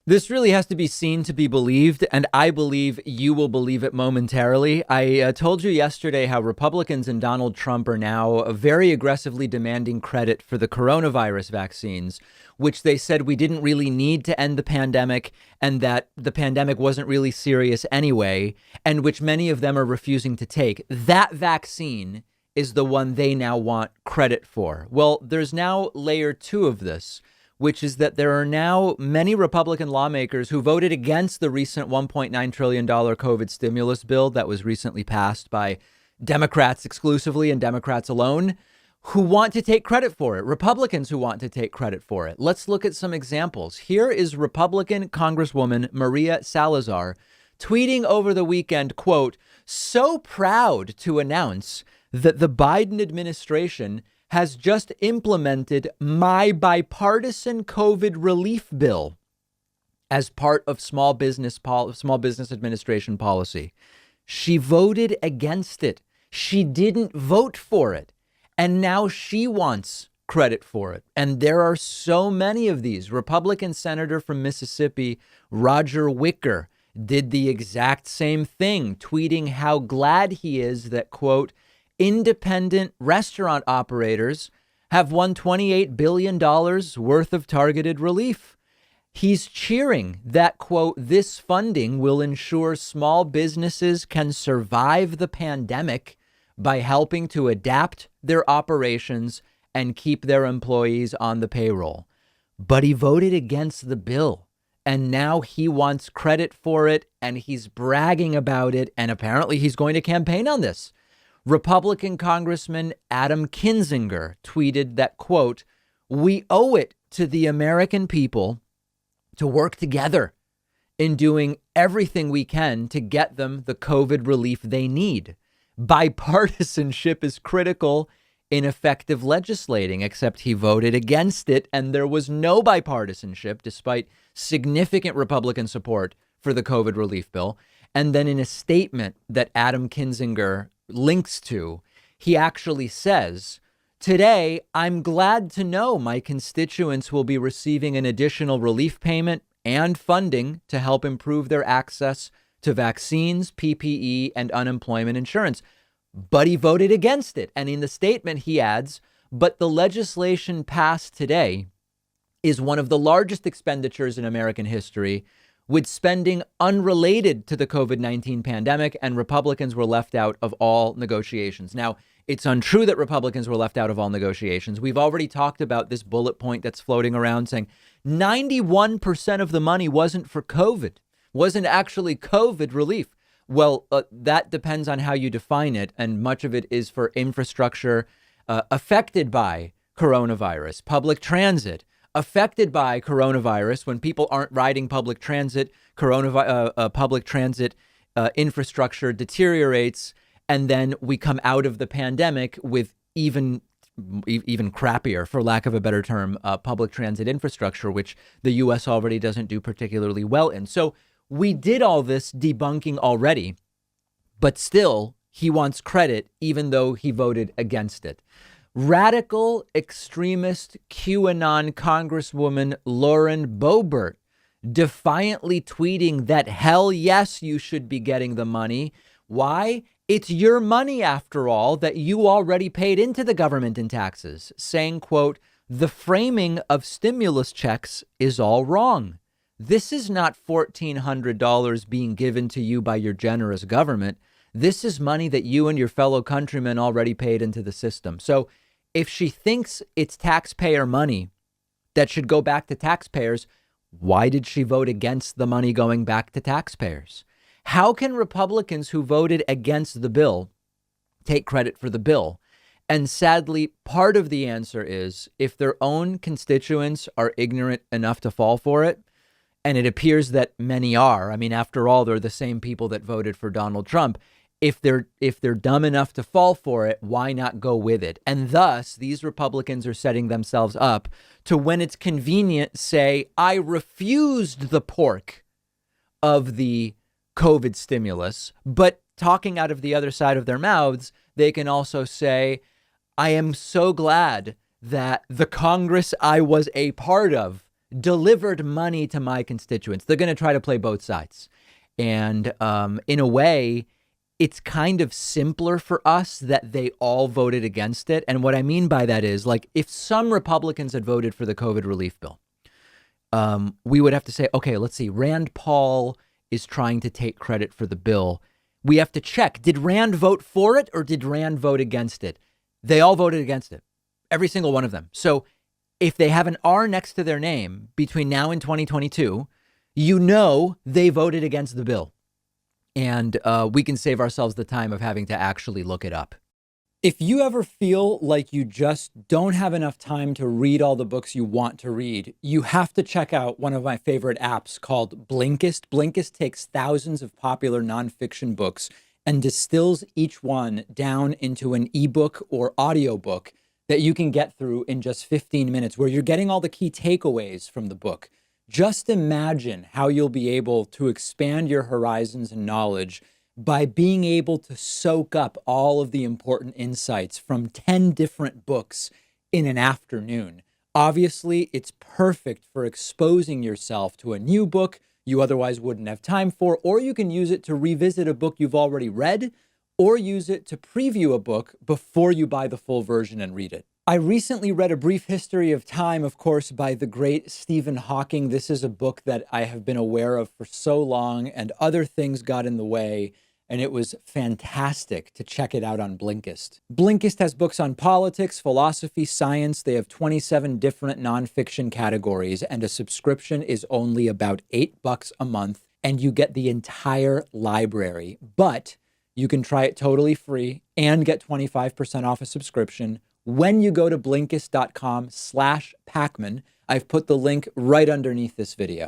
This really has to be seen to be believed, and I believe you will believe it momentarily. I told you yesterday how Republicans and Donald Trump are now very aggressively demanding credit for the coronavirus vaccines, which they said we didn't really need to end the pandemic and that the pandemic wasn't really serious anyway, and which many of them are refusing to take. That vaccine is the one they now want credit for. Well, there's now layer two of this, which is that there are now many Republican lawmakers who voted against the recent $1.9 trillion COVID stimulus bill that was recently passed by Democrats exclusively and Democrats alone, who want to take credit for it. Republicans who want to take credit for it. Let's look at some examples. Here is Republican Congresswoman Maria Salazar tweeting over the weekend, quote, "So proud to announce that the Biden administration has just implemented my bipartisan COVID relief bill as part of Small Business Administration policy." She voted against it. She didn't vote for it. And now she wants credit for it. And there are so many of these. Republican Senator from Mississippi, Roger Wicker, did the exact same thing, tweeting how glad he is that, quote, independent restaurant operators have won $28 billion worth of targeted relief. He's cheering that, quote, this funding will ensure small businesses can survive the pandemic by helping to adapt their operations and keep their employees on the payroll. But he voted against the bill. And now he wants credit for it. And he's bragging about it. And apparently he's going to campaign on this. Republican Congressman Adam Kinzinger tweeted that, quote, we owe it to the American people to work together in doing everything we can to get them the COVID relief they need. Bipartisanship is critical in effective legislating, except he voted against it. And there was no bipartisanship despite significant Republican support for the COVID relief bill. And then in a statement that Adam Kinzinger links to, he actually says, today, I'm glad to know my constituents will be receiving an additional relief payment and funding to help improve their access to vaccines, PPE, and unemployment insurance. But he voted against it. And in the statement, he adds, but the legislation passed today is one of the largest expenditures in American history, with spending unrelated to the COVID-19 pandemic, and Republicans were left out of all negotiations. Now, it's untrue that Republicans were left out of all negotiations. We've already talked about this bullet point that's floating around saying 91% of the money wasn't for COVID, wasn't actually COVID relief. Well, that depends on how you define it. And much of it is for infrastructure affected by coronavirus, public transit, affected by coronavirus. When people aren't riding public transit, public transit infrastructure deteriorates. And then we come out of the pandemic with even crappier, for lack of a better term, public transit infrastructure, which the U.S. already doesn't do particularly well in. So we did all this debunking already, but still he wants credit, even though he voted against it. Radical extremist QAnon Congresswoman Lauren Boebert defiantly tweeting that hell yes, you should be getting the money. Why? It's your money, after all, that you already paid into the government in taxes, saying, quote, the framing of stimulus checks is all wrong. This is not $1,400 being given to you by your generous government. This is money that you and your fellow countrymen already paid into the system. So if she thinks it's taxpayer money that should go back to taxpayers, why did she vote against the money going back to taxpayers? How can Republicans who voted against the bill take credit for the bill? And sadly, part of the answer is if their own constituents are ignorant enough to fall for it, and it appears that many are. I mean, after all, they're the same people that voted for Donald Trump. If they're dumb enough to fall for it, why not go with it? And thus, these Republicans are setting themselves up to, when it's convenient, say, I refused the pork of the COVID stimulus. But talking out of the other side of their mouths, they can also say, I am so glad that the Congress I was a part of delivered money to my constituents. They're going to try to play both sides. And in a way, it's kind of simpler for us that they all voted against it. And what I mean by that is, like, if some Republicans had voted for the COVID relief bill, we would have to say, okay, let's see, Rand Paul is trying to take credit for the bill. We have to check, did Rand vote for it or did Rand vote against it? They all voted against it, every single one of them. So if they have an R next to their name between now and 2022, you know they voted against the bill. And we can save ourselves the time of having to actually look it up. If you ever feel like you just don't have enough time to read all the books you want to read, you have to check out one of my favorite apps called Blinkist. Blinkist takes thousands of popular nonfiction books and distills each one down into an ebook or audiobook that you can get through in just 15 minutes, where you're getting all the key takeaways from the book. Just imagine how you'll be able to expand your horizons and knowledge by being able to soak up all of the important insights from 10 different books in an afternoon. Obviously, it's perfect for exposing yourself to a new book you otherwise wouldn't have time for, or you can use it to revisit a book you've already read, or use it to preview a book before you buy the full version and read it. I recently read A Brief History of Time, of course, by the great Stephen Hawking. This is a book that I have been aware of for so long, and other things got in the way, and it was fantastic to check it out on Blinkist. Blinkist has books on politics, philosophy, science. They have 27 different nonfiction categories, and a subscription is only about $8 a month, and you get the entire library. But you can try it totally free and get 25% off a subscription when you go to Blinkist.com/Pakman. I've put the link right underneath this video.